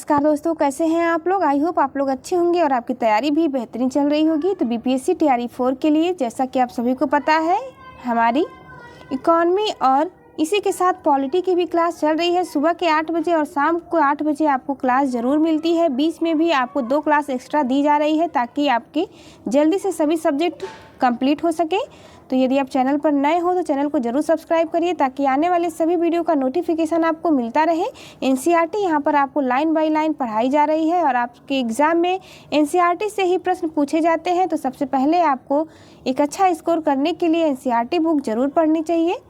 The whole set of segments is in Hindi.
नमस्कार दोस्तों, कैसे हैं आप लोग। आई होप आप लोग अच्छे होंगे और आपकी तैयारी भी बेहतरीन चल रही होगी। तो बीपीएससी तैयारी 4 के लिए जैसा कि आप सभी को पता है, हमारी इकोनॉमी और इसी के साथ पॉलिटी की भी क्लास चल रही है। सुबह के 8 बजे और शाम को 8 बजे आपको क्लास ज़रूर मिलती है। बीच में भी आपको 2 क्लास एक्स्ट्रा दी जा रही है ताकि आपके जल्दी से सभी सब्जेक्ट कंप्लीट हो सके। तो यदि आप चैनल पर नए हो तो चैनल को जरूर सब्सक्राइब करिए ताकि आने वाले सभी वीडियो का नोटिफिकेशन आपको मिलता रहे। एनसीईआरटी यहाँ पर आपको लाइन बाय लाइन पढ़ाई जा रही है और आपके एग्ज़ाम में एनसीईआरटी से ही प्रश्न पूछे जाते हैं। तो सबसे पहले आपको एक अच्छा स्कोर करने के लिए एनसीईआरटी बुक जरूर पढ़नी चाहिए।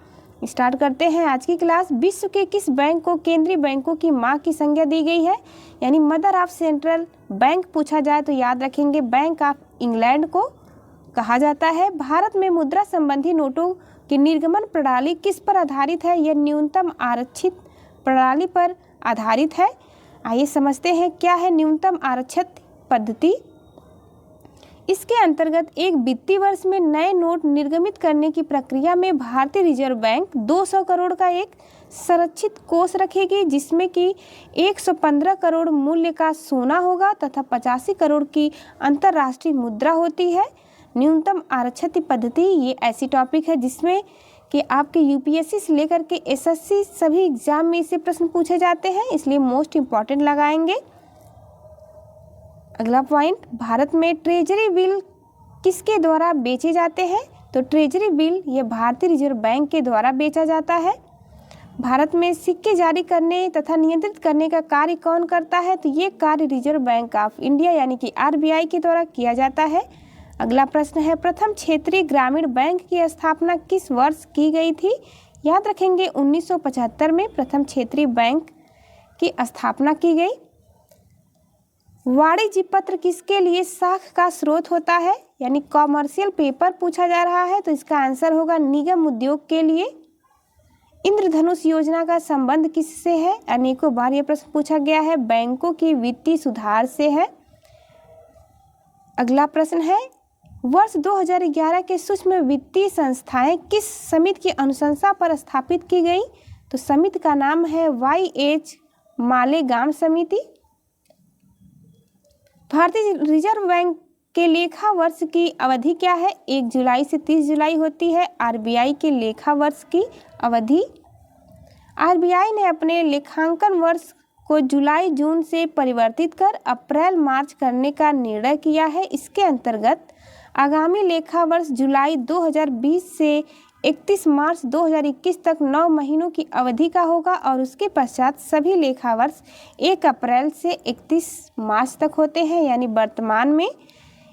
स्टार्ट करते हैं आज की क्लास। विश्व के किस बैंक को केंद्रीय बैंकों की माँ की संज्ञा दी गई है, यानी मदर ऑफ सेंट्रल बैंक पूछा जाए तो याद रखेंगे बैंक ऑफ इंग्लैंड को कहा जाता है। भारत में मुद्रा संबंधी नोटों की निर्गमन प्रणाली किस पर आधारित है, यह न्यूनतम आरक्षित प्रणाली पर आधारित है। आइए समझते हैं क्या है न्यूनतम आरक्षित पद्धति। इसके अंतर्गत एक वित्तीय वर्ष में नए नोट निर्गमित करने की प्रक्रिया में भारतीय रिजर्व बैंक 200 करोड़ का एक संरक्षित कोष रखेगी, जिसमें कि 115 करोड़ मूल्य का सोना होगा तथा 85 करोड़ की अंतर्राष्ट्रीय मुद्रा होती है। न्यूनतम आरक्षित पद्धति ये ऐसी टॉपिक है जिसमें कि आपके यूपीएससी से लेकर के एसएससी सभी एग्जाम में इससे प्रश्न पूछे जाते हैं, इसलिए मोस्ट इम्पॉर्टेंट लगाएंगे। अगला पॉइंट, भारत में ट्रेजरी बिल किसके द्वारा बेचे जाते हैं। तो ट्रेजरी बिल ये भारतीय रिजर्व बैंक के द्वारा बेचा जाता है। भारत में सिक्के जारी करने तथा नियंत्रित करने का कार्य कौन करता है, तो ये कार्य रिजर्व बैंक ऑफ इंडिया यानी कि आरबीआई के द्वारा किया जाता है। अगला प्रश्न है, प्रथम क्षेत्रीय ग्रामीण बैंक की स्थापना किस वर्ष की गई थी। याद रखेंगे 1975 में प्रथम क्षेत्रीय बैंक की स्थापना की गई। वाणिज्य पत्र किसके लिए साख का स्रोत होता है, यानी कॉमर्शियल पेपर पूछा जा रहा है, तो इसका आंसर होगा निगम उद्योग के लिए। इंद्रधनुष योजना का संबंध किससे है, अनेकों बार यह प्रश्न पूछा गया है, बैंकों की वित्तीय सुधार से है। अगला प्रश्न है, वर्ष 2011 के सूक्ष्म वित्तीय संस्थाएं किस समिति की अनुशंसा पर स्थापित की गई, तो समिति का नाम है वाई.एच. मालेगाम समिति। भारतीय रिजर्व बैंक के लेखा वर्ष की अवधि क्या है, 1 जुलाई से 30 जुलाई होती है। आरबीआई के लेखा वर्ष की अवधि, आरबीआई ने अपने लेखांकन वर्ष को जुलाई जून से परिवर्तित कर अप्रैल मार्च करने का निर्णय किया है। इसके अंतर्गत आगामी लेखा वर्ष जुलाई 2020 से 31 मार्च 2021 तक 9 महीनों की अवधि का होगा और उसके पश्चात सभी लेखा वर्ष 1 अप्रैल से 31 मार्च तक होते हैं, यानी वर्तमान में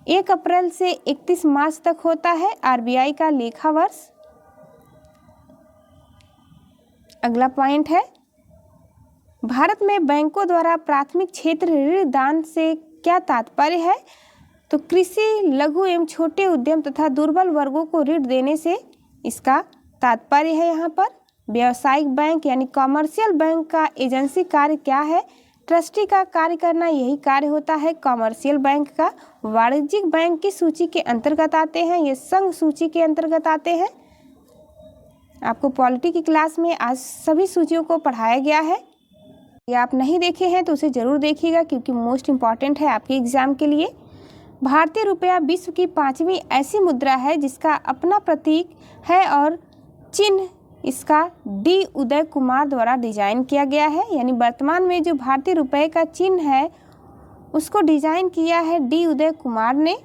1 अप्रैल से 31 मार्च तक होता है आरबीआई का लेखा वर्ष। अगला पॉइंट है, भारत में बैंकों द्वारा प्राथमिक क्षेत्र ऋण दान से क्या तात्पर्य है, तो कृषि, लघु एवं छोटे उद्यम तथा दुर्बल वर्गों को ऋण देने से इसका तात्पर्य है। यहाँ पर व्यावसायिक बैंक यानी कॉमर्शियल बैंक का एजेंसी कार्य क्या है, ट्रस्टी का कार्य करना, यही कार्य होता है कॉमर्शियल बैंक का। वाणिज्यिक बैंक की सूची के अंतर्गत आते हैं, ये संघ सूची के अंतर्गत आते हैं। आपको पॉलिटी की क्लास में आज सभी सूचियों को पढ़ाया गया है, ये आप नहीं देखे हैं तो उसे ज़रूर देखिएगा क्योंकि मोस्ट इम्पॉर्टेंट है आपके एग्जाम के लिए। भारतीय रुपया विश्व की 5वीं ऐसी मुद्रा है जिसका अपना प्रतीक है और चिन्ह इसका डी उदय कुमार द्वारा डिजाइन किया गया है, यानी वर्तमान में जो भारतीय रुपये का चिन्ह है उसको डिजाइन किया है डी उदय कुमार ने।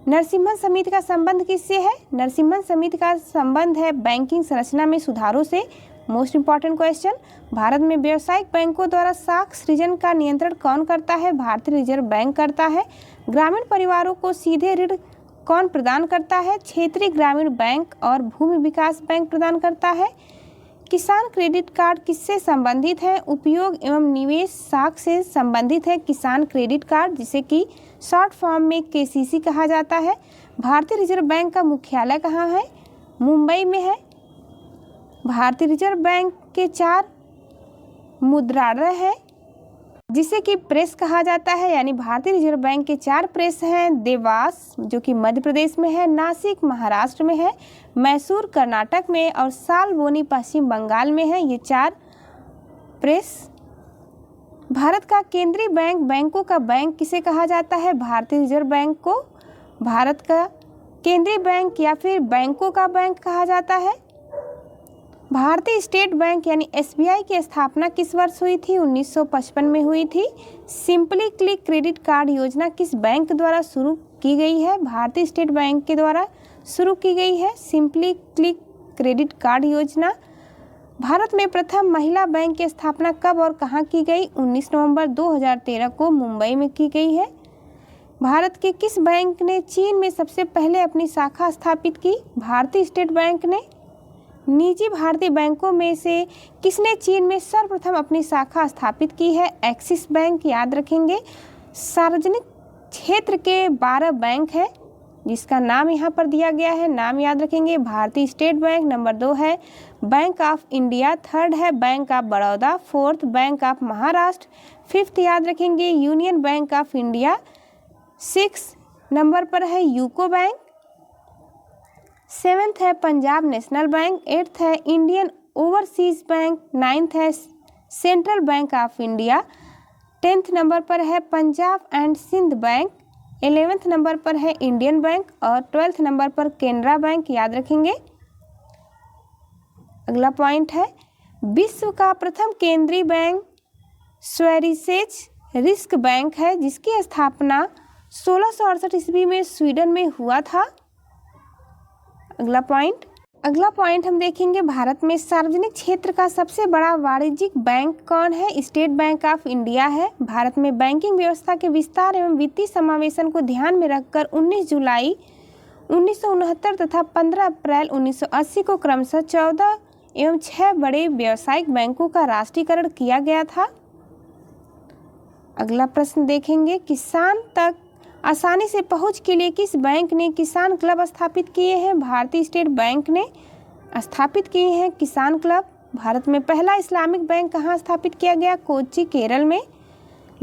नरसिम्हन समिति का संबंध किससे है, नरसिम्हन समिति का संबंध है बैंकिंग संरचना में सुधारों से। मोस्ट इम्पॉर्टेंट क्वेश्चन, भारत में व्यावसायिक बैंकों द्वारा साख सृजन का नियंत्रण कौन करता है, भारतीय रिजर्व बैंक करता है। ग्रामीण परिवारों को सीधे ऋण कौन प्रदान करता है, क्षेत्रीय ग्रामीण बैंक और भूमि विकास बैंक प्रदान करता है। किसान क्रेडिट कार्ड किससे संबंधित है, उपयोग एवं निवेश साख से संबंधित है किसान क्रेडिट कार्ड, जिसे कि शॉर्ट फॉर्म में केसीसी कहा जाता है। भारतीय रिजर्व बैंक का मुख्यालय कहाँ है, मुंबई में है। भारतीय रिजर्व बैंक के 4 मुद्रालय है जिसे कि प्रेस कहा जाता है, यानी भारतीय रिजर्व बैंक के 4 प्रेस हैं। देवास जो कि मध्य प्रदेश में है, नासिक महाराष्ट्र में है, मैसूर कर्नाटक में और सालबोनी पश्चिम बंगाल में है। ये 4 प्रेस भारत का केंद्रीय बैंक, बैंकों का बैंक किसे कहा जाता है? भारतीय रिजर्व बैंक को भारत का केंद्रीय बैंक या फिर बैंकों का बैंक कहा जाता है। भारतीय स्टेट बैंक यानी एसबीआई की स्थापना किस वर्ष हुई थी? 1955 में हुई थी। सिंपली क्लिक क्रेडिट कार्ड योजना किस बैंक द्वारा शुरू की गई है? भारतीय स्टेट बैंक के द्वारा शुरू की गई है सिंपली क्लिक क्रेडिट कार्ड योजना। भारत में प्रथम महिला बैंक की स्थापना कब और कहाँ की गई? 19 नवंबर 2013 को मुंबई में की गई है। भारत के किस बैंक ने चीन में सबसे पहले अपनी शाखा स्थापित की? भारतीय स्टेट बैंक ने। निजी भारतीय बैंकों में से किसने चीन में सर्वप्रथम अपनी शाखा स्थापित की है? एक्सिस बैंक, याद रखेंगे। सार्वजनिक क्षेत्र के 12 बैंक हैं जिसका नाम यहाँ पर दिया गया है, नाम याद रखेंगे। भारतीय स्टेट बैंक, नंबर 2 है बैंक ऑफ इंडिया, थर्ड है bank of Baroda, fourth bank of Maharashtra, fifth याद रखेंगे union bank of India, 6 number पर है यूको बैंक, 7th है पंजाब नेशनल बैंक, 8th है इंडियन ओवरसीज बैंक, 9th है central bank of India, 10th number पर है Punjab and Sind bank, 11th number पर है इंडियन बैंक और 12th नंबर पर केनरा बैंक, याद रखेंगे। अगला पॉइंट है विश्व का प्रथम केंद्रीय बैंक स्वेरिजेस रिस्क बैंक है जिसकी स्थापना 1668 ईस्वी में स्वीडन में हुआ था। अगला पॉइंट हम देखेंगे भारत में सार्वजनिक क्षेत्र का सबसे बड़ा वाणिज्यिक बैंक कौन है? स्टेट बैंक ऑफ इंडिया है। भारत में बैंकिंग व्यवस्था के विस्तार एवं वित्तीय समावेशन को ध्यान में रखकर 19 जुलाई 1969 तथा 15 अप्रैल 1980 को क्रमशः 14 एवं 6 बड़े व्यावसायिक बैंकों का राष्ट्रीयकरण किया गया था। अगला प्रश्न देखेंगे किसान तक आसानी से पहुंच के लिए किस बैंक ने किसान क्लब स्थापित किए हैं? भारतीय स्टेट बैंक ने स्थापित किए हैं किसान क्लब। भारत में पहला इस्लामिक बैंक कहाँ स्थापित किया गया? कोच्चि, केरल में।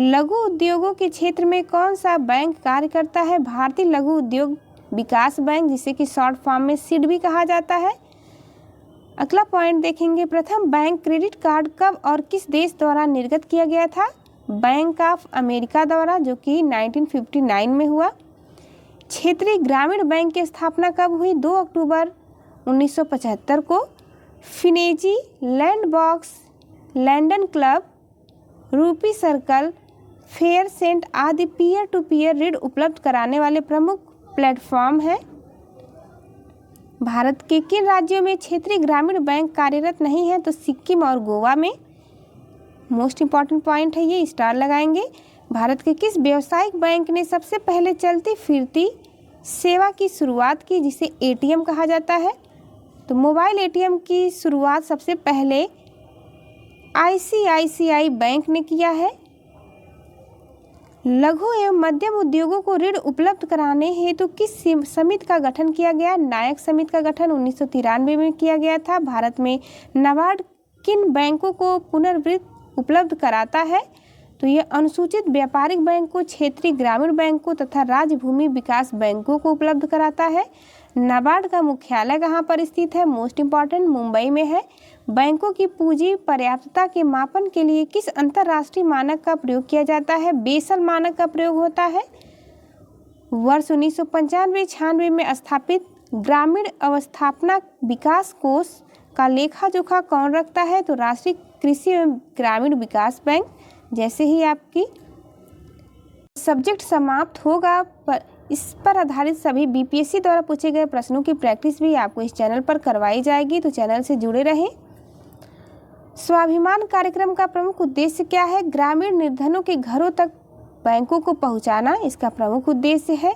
लघु उद्योगों के क्षेत्र में कौन सा बैंक कार्य करता है? भारतीय लघु उद्योग विकास बैंक, जिसे कि शॉर्ट फॉर्म में सिड भी कहा जाता है। अगला पॉइंट देखेंगे प्रथम बैंक क्रेडिट कार्ड कब और किस देश द्वारा निर्गत किया गया था? बैंक ऑफ अमेरिका द्वारा, जो कि 1959 में हुआ। क्षेत्रीय ग्रामीण बैंक की स्थापना कब हुई? 2 अक्टूबर 1975 को। फिनेजी, लैंड बॉक्स, लंदन क्लब, रूपी सर्कल, फेयर सेंट आदि पीयर टू पीयर ऋण उपलब्ध कराने वाले प्रमुख प्लेटफॉर्म हैं। भारत के किन राज्यों में क्षेत्रीय ग्रामीण बैंक कार्यरत नहीं है? तो सिक्किम और गोवा में। मोस्ट इम्पॉर्टेंट पॉइंट है ये, स्टार लगाएंगे। भारत के किस व्यावसायिक बैंक ने सबसे पहले चलती फिरती सेवा की शुरुआत की, जिसे एटीएम कहा जाता है? तो मोबाइल एटीएम की शुरुआत सबसे पहले आईसीआईसीआई बैंक ने किया है। लघु एवं मध्यम उद्योगों को ऋण उपलब्ध कराने हेतु किस समिति का गठन किया गया? नायक समिति का गठन 1993 में किया गया था। भारत में नाबार्ड किन बैंकों को पुनर्वित्त उपलब्ध कराता है? तो ये अनुसूचित व्यापारिक बैंक को, क्षेत्रीय ग्रामीण बैंकों तथा राज्य भूमि विकास बैंकों को उपलब्ध कराता है। नाबार्ड का मुख्यालय कहाँ पर स्थित है? मोस्ट इम्पॉर्टेंट, मुंबई में है। बैंकों की पूंजी पर्याप्तता के मापन के लिए किस अंतर्राष्ट्रीय मानक का प्रयोग किया जाता है? बेसल मानक का प्रयोग होता है। वर्ष 1995-96 में स्थापित ग्रामीण अवस्थापना विकास कोष का लेखा जोखा कौन रखता है? तो राष्ट्रीय कृषि एवं ग्रामीण विकास बैंक। जैसे ही आपकी सब्जेक्ट समाप्त होगा पर इस पर आधारित सभी बीपीएससी द्वारा पूछे गए प्रश्नों की प्रैक्टिस भी आपको इस चैनल पर करवाई जाएगी, तो चैनल से जुड़े रहें। स्वाभिमान कार्यक्रम का प्रमुख उद्देश्य क्या है? ग्रामीण निर्धनों के घरों तक बैंकों को पहुंचाना इसका प्रमुख उद्देश्य है।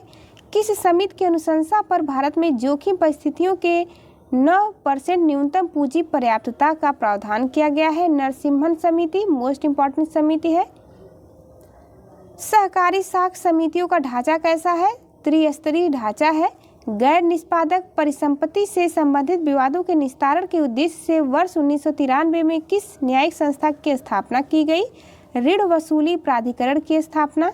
किस समिति की अनुशंसा पर भारत में जोखिम परिस्थितियों के 9% न्यूनतम पूंजी पर्याप्तता का प्रावधान किया गया है? नरसिम्हन समिति मोस्ट इम्पॉर्टेंट समिति है। सहकारी साख समितियों का ढांचा कैसा है? त्रिस्तरीय ढांचा है। गैर निष्पादक परिसंपत्ति से संबंधित विवादों के निस्तारण के उद्देश्य से वर्ष 1993 में किस न्यायिक संस्था की स्थापना की गई? ऋण वसूली प्राधिकरण की स्थापना।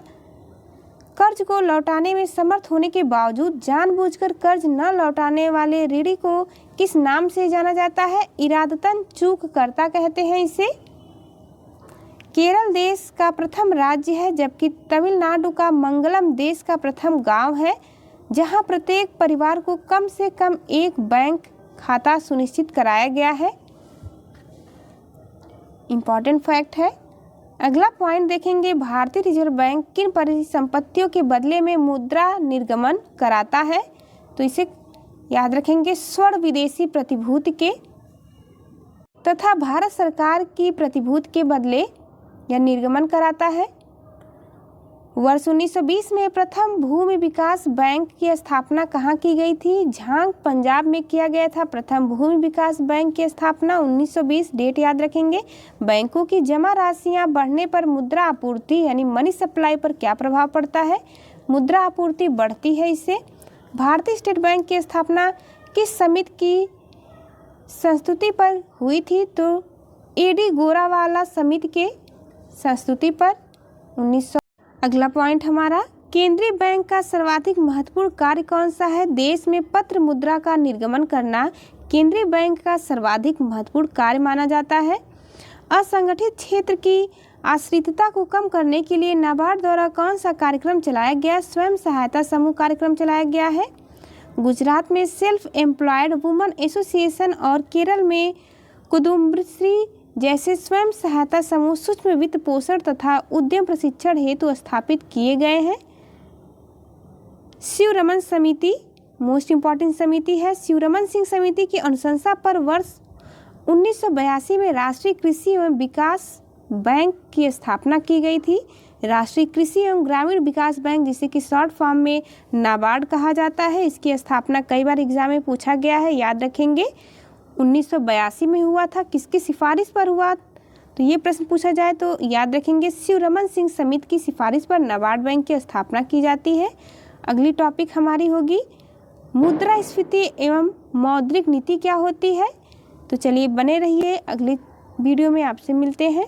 कर्ज को लौटाने में समर्थ होने के बावजूद जानबूझकर कर्ज न लौटाने वाले ऋणी को किस नाम से जाना जाता है? इरादतन चूक करता कहते हैं इसे। केरल देश का प्रथम राज्य है, जबकि तमिलनाडु का मंगलम देश का प्रथम गांव है, जहां प्रत्येक परिवार को कम से कम एक बैंक खाता सुनिश्चित कराया गया है। इम्पॉर्टेंट फैक्ट है। अगला पॉइंट देखेंगे, भारतीय रिजर्व बैंक किन परिसंपत्तियों के बदले में मुद्रा निर्गमन कराता है? तो इसे याद रखेंगे, स्वर्ण विदेशी प्रतिभूति के तथा भारत सरकार की प्रतिभूति के बदले यह निर्गमन कराता है। वर्ष 1920 में प्रथम भूमि विकास बैंक की स्थापना कहाँ की गई थी? झांग, पंजाब में किया गया था प्रथम भूमि विकास बैंक की स्थापना 1920। डेट याद रखेंगे। बैंकों की जमा राशियाँ बढ़ने पर मुद्रा आपूर्ति यानी मनी सप्लाई पर क्या प्रभाव पड़ता है? मुद्रा आपूर्ति बढ़ती है इससे। भारतीय स्टेट बैंक की स्थापना किस समिति की संस्तुति पर हुई थी? तो एडी गोरावाला समिति के संस्तुति पर 1900। अगला पॉइंट हमारा, केंद्रीय बैंक का सर्वाधिक महत्वपूर्ण कार्य कौन सा है? देश में पत्र मुद्रा का निर्गमन करना केंद्रीय बैंक का सर्वाधिक महत्वपूर्ण कार्य माना जाता है। असंगठित क्षेत्र की आश्रितता को कम करने के लिए नाबार्ड द्वारा कौन सा कार्यक्रम चलाया गया? स्वयं सहायता समूह कार्यक्रम चलाया गया है। गुजरात में सेल्फ एम्प्लॉयड वुमन एसोसिएशन और केरल में कुदुम्बश्री जैसे स्वयं सहायता समूह सूक्ष्म वित्त पोषण तथा उद्यम प्रशिक्षण हेतु स्थापित किए गए हैं। शिवरमन समिति मोस्ट इम्पॉर्टेंट समिति है। शिवरमन सिंह समिति की अनुशंसा पर वर्ष 1982 में राष्ट्रीय कृषि एवं विकास बैंक की स्थापना की गई थी। राष्ट्रीय कृषि एवं ग्रामीण विकास बैंक, जिसे कि शॉर्ट फॉर्म में नाबार्ड कहा जाता है, इसकी स्थापना कई बार एग्जाम में पूछा गया है, याद रखेंगे। 1982 में हुआ था। किसकी सिफारिश पर हुआ? तो ये प्रश्न पूछा जाए तो याद रखेंगे, शिवरमन सिंह समिति की सिफारिश पर नाबार्ड बैंक की स्थापना की जाती है। अगली टॉपिक हमारी होगी मुद्रास्फीति एवं मौद्रिक नीति क्या होती है? तो चलिए बने रहिए, अगली वीडियो में आपसे मिलते हैं।